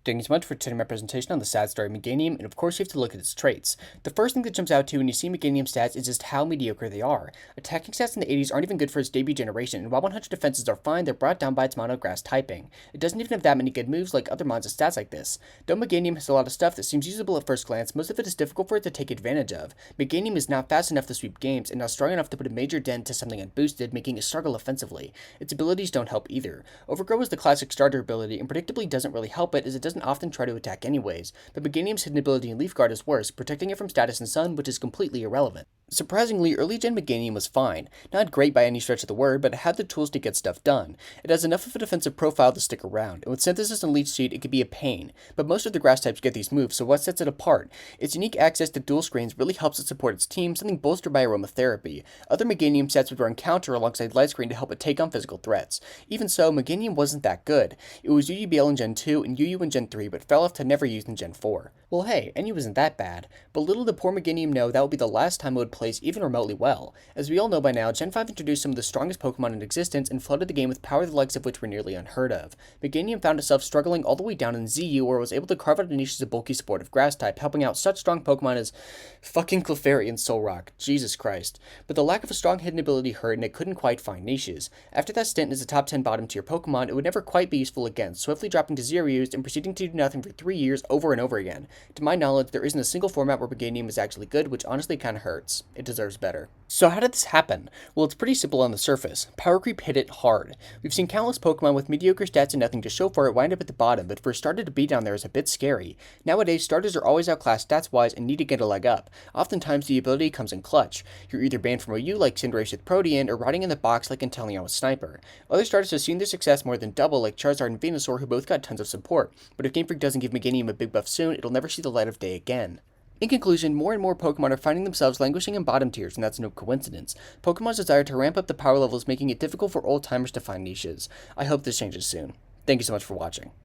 Thank you so much for attending my presentation on the sad story of Meganium, and of course you have to look at its traits. The first thing that jumps out to you when you see Meganium stats is just how mediocre they are. Attacking stats in the 80s aren't even good for its debut generation, and while 100 defenses are fine, they're brought down by its mono grass typing. It doesn't even have that many good moves like other mons with stats like this. Though Meganium has a lot of stuff that seems usable at first glance, most of it is difficult for it to take advantage of. Meganium is not fast enough to sweep games, and not strong enough to put a major dent to something unboosted, making it struggle offensively. Its abilities don't help either. Overgrow is the classic starter ability, and predictably doesn't really help it as it doesn't often try to attack anyways, but Meganium's hidden ability in Leaf Guard is worse, protecting it from status and sun, which is completely irrelevant. Surprisingly, early gen Meganium was fine. Not great by any stretch of the word, but it had the tools to get stuff done. It has enough of a defensive profile to stick around, and with Synthesis and Leech Seed it could be a pain, but most of the grass types get these moves, so what sets it apart? Its unique access to dual screens really helps it support its team, something bolstered by aromatherapy. Other Meganium sets would run counter alongside Light Screen to help it take on physical threats. Even so, Meganium wasn't that good. It was UUBL in Gen 2 and UU in Gen 3, but fell off to never used in Gen 4. Well hey, NU isn't that bad, but little did poor Meganium know that would be the last time it would place even remotely well. As we all know by now, Gen 5 introduced some of the strongest Pokemon in existence and flooded the game with power the likes of which were nearly unheard of. Meganium found itself struggling all the way down in ZU, where it was able to carve out a niche as a bulky supportive grass type, helping out such strong Pokemon as fucking Clefairy and Solrock. Jesus Christ. But the lack of a strong hidden ability hurt, and it couldn't quite find niches. After that stint as a top 10 bottom tier Pokemon, it would never quite be useful again, swiftly dropping to 0 used and proceeding to do nothing for 3 years over and over again. To my knowledge, there isn't a single format where Meganium is actually good, which honestly kinda hurts. It deserves better. So how did this happen? Well, it's pretty simple on the surface. Power creep hit it hard. We've seen countless Pokemon with mediocre stats and nothing to show for it wind up at the bottom, but for a starter to be down there is a bit scary. Nowadays, starters are always outclassed stats-wise and need to get a leg up. Oftentimes, the ability comes in clutch. You're either banned from OU like Cinderace with Protean, or riding in the box like Inteleon with Sniper. Other starters have seen their success more than double like Charizard and Venusaur, who both got tons of support, but if Game Freak doesn't give Meganium a big buff soon, it'll never see the light of day again. In conclusion, more and more Pokemon are finding themselves languishing in bottom tiers, and that's no coincidence. Pokemon's desire to ramp up the power levels making it difficult for old-timers to find niches. I hope this changes soon. Thank you so much for watching.